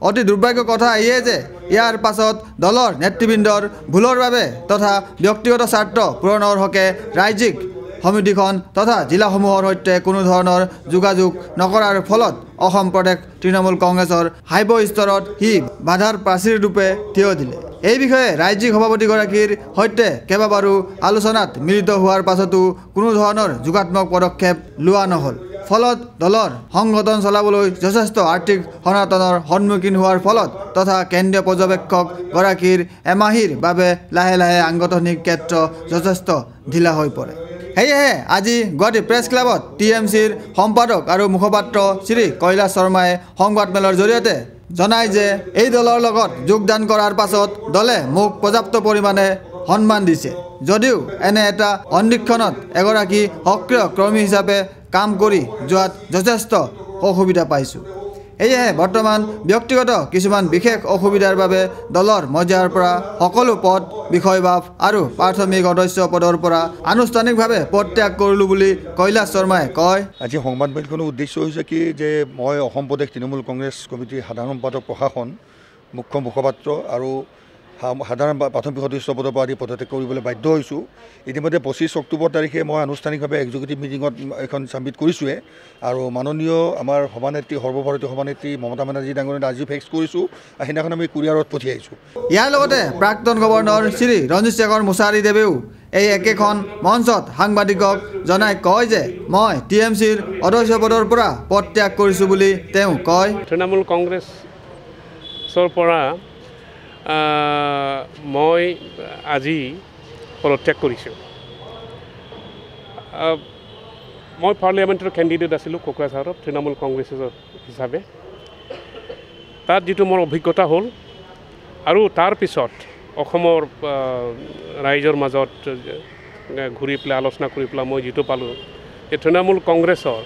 অতি দুৰ্ভাগ্যৰ কথা এয়ে যে ইয়াৰ পাছত দলৰ নেতৃবৃন্দৰ ভুলৰ বাবে তথা ব্যক্তিগত স্বাৰ্থ পূৰণৰ হকে ৰাজ্যিক সমিতিখন তথা জিলাসমূহৰ সৈতে কোনো ধৰণৰ যোগাযোগ নকৰাৰ ফলত অসম প্ৰদেশ তৃণমূল কংগ্ৰেছৰ হাইব স্তৰত সি বাধাৰ প্ৰাচীৰ ৰূপে থিয় দিলে। এই বিষয়ে ৰাজ্যিক সভাপতিগৰাকীৰ সৈতে কেইবাবাৰো আলোচনাত মিলিত হোৱাৰ পাছতো কোনো ধৰণৰ যোগাত্মক পদক্ষেপ লোৱা নহ'ল। ফলত দলৰ সংগঠন চলাবলৈ যথেষ্ট আৰ্থিক সনাতনৰ সন্মুখীন হোৱাৰ ফলত তথা কেন্দ্ৰীয় পৰ্যবেক্ষক গৰাকীৰ এমাহীৰ বাবে লাহে লাহে সাংগঠনিক ক্ষেত্ৰ যথেষ্ট ঢিলা হৈ পৰে। সেয়েহে আজি গুৱাহাটী প্ৰেছ ক্লাবত TMCৰ সম্পাদক আৰু মুখপাত্ৰ শ্ৰী কৈলাশ শৰ্মাই সংবাদমেলৰ জৰিয়তে জনায় যে এই দলৰ লগত যোগদান কৰাৰ পাছত দলে মোক পৰ্যাপ্ত পৰিমাণে সন্মান দিছে যদিও এনে এটা অন্বীক্ষণত এগৰাকী সক্ৰিয় কৰ্মী হিচাপে কাম কৰি যোৱাত যথেষ্ট অসুবিধা পাইছোঁ। এয়েহে বৰ্তমান ব্যক্তিগত কিছুমান বিশেষ অসুবিধাৰ বাবে দলৰ মজিয়াৰ পৰা সকলো পদ বিষয়বাব আৰু প্ৰাথমিক সদস্য পদৰ পৰা আনুষ্ঠানিকভাৱে পদত্যাগ কৰিলোঁ বুলি কৈলাশ শৰ্মাই কয়। আজি সংবাদমেলখনৰ উদ্দেশ্য হৈছে কি যে মই অসম প্ৰদেশ তৃণমূল কংগ্ৰেছ কমিটিৰ সাধাৰণ সম্পাদক প্ৰশাসন মুখ্য মুখপাত্ৰ আৰু সাধাৰণ প্ৰাথমিক সদস্য পদৰ পৰা আদি পদত্যাগ কৰিবলৈ বাধ্য হৈছোঁ। ইতিমধ্যে 25 অক্টোবৰ তাৰিখে মই আনুষ্ঠানিকভাৱে এক্সিকিউটিভ মিটিঙত এখন ছাবমিট কৰিছোঁৱে আৰু মাননীয় আমাৰ সভানেত্ৰী সৰ্বভাৰতীয় সভানেত্ৰী মমতা বেনাৰ্জী ডাঙৰীয়াক আজি ফেক্স কৰিছোঁ আৰু সেইদিনাখন আমি কুৰিয়াৰত পঠিয়াইছোঁ। ইয়াৰ লগতে প্ৰাক্তন গভৰ্ণৰ শ্ৰী ৰঞ্জিত শেখৰ মুছাহাৰী দেৱেও এই একেখন মঞ্চত সাংবাদিকক জনাই কয় যে মই TMCৰ অধ্যক্ষ পদৰ পৰা পদত্যাগ কৰিছোঁ বুলি তেওঁ কয়। তৃণমূল কংগ্ৰেছৰ পৰা মই আজি পদত্যাগ কৰিছোঁ। মই পাৰ্লিয়ামেণ্টৰ কেণ্ডিডেট আছিলোঁ কোকৰাঝাৰত তৃণমূল কংগ্ৰেছৰ হিচাপে। তাত যিটো মোৰ অভিজ্ঞতা হ'ল আৰু তাৰ পিছত অসমৰ ৰাইজৰ মাজত ঘূৰি পেলাই আলোচনা কৰি পেলাই মই যিটো পালোঁ যে তৃণমূল কংগ্ৰেছৰ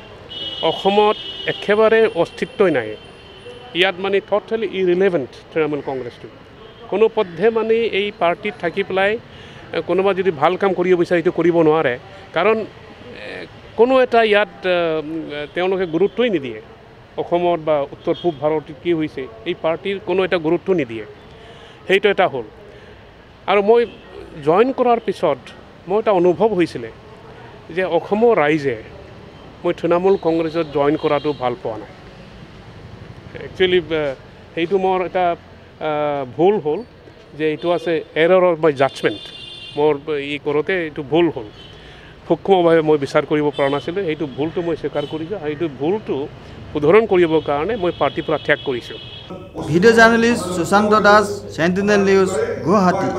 অসমত একেবাৰে অস্তিত্বই নাই। ইয়াত মানে ট'টেলি ইৰিলেভেণ্ট তৃণমূল কংগ্ৰেছটো। কোনো পধ্যে মানে এই পাৰ্টিত থাকি পেলাই কোনোবা যদি ভাল কাম কৰিব বিচাৰে সেইটো কৰিব নোৱাৰে, কাৰণ কোনো এটা ইয়াত তেওঁলোকে গুৰুত্বই নিদিয়ে। অসমত বা উত্তৰ পূব ভাৰতত কি হৈছে এই পাৰ্টিৰ কোনো এটা গুৰুত্ব নিদিয়ে, সেইটো এটা হ'ল। আৰু মই জইন কৰাৰ পিছত মই এটা অনুভৱ হৈছিলে যে অসমৰ ৰাইজে মই তৃণমূল কংগ্ৰেছত জইন কৰাটো ভাল পোৱা নাই। একচুৱেলি সেইটো মোৰ এটা ভুল হ'ল যে এইটো আছে এৰৰ অফ মাই জাজমেণ্ট। মোৰ কৰোঁতে এইটো ভুল হ'ল, সূক্ষ্মভাৱে মই বিচাৰ কৰিব পৰা নাছিলোঁ। সেইটো ভুলটো মই স্বীকাৰ কৰিছোঁ আৰু এইটো ভুলটো শুধৰণ কৰিবৰ কাৰণে মই পাৰ্টিৰ পৰা ত্যাগ কৰিছোঁ। Video' journalist Sushanta Das, Sentinel news, Guwahati.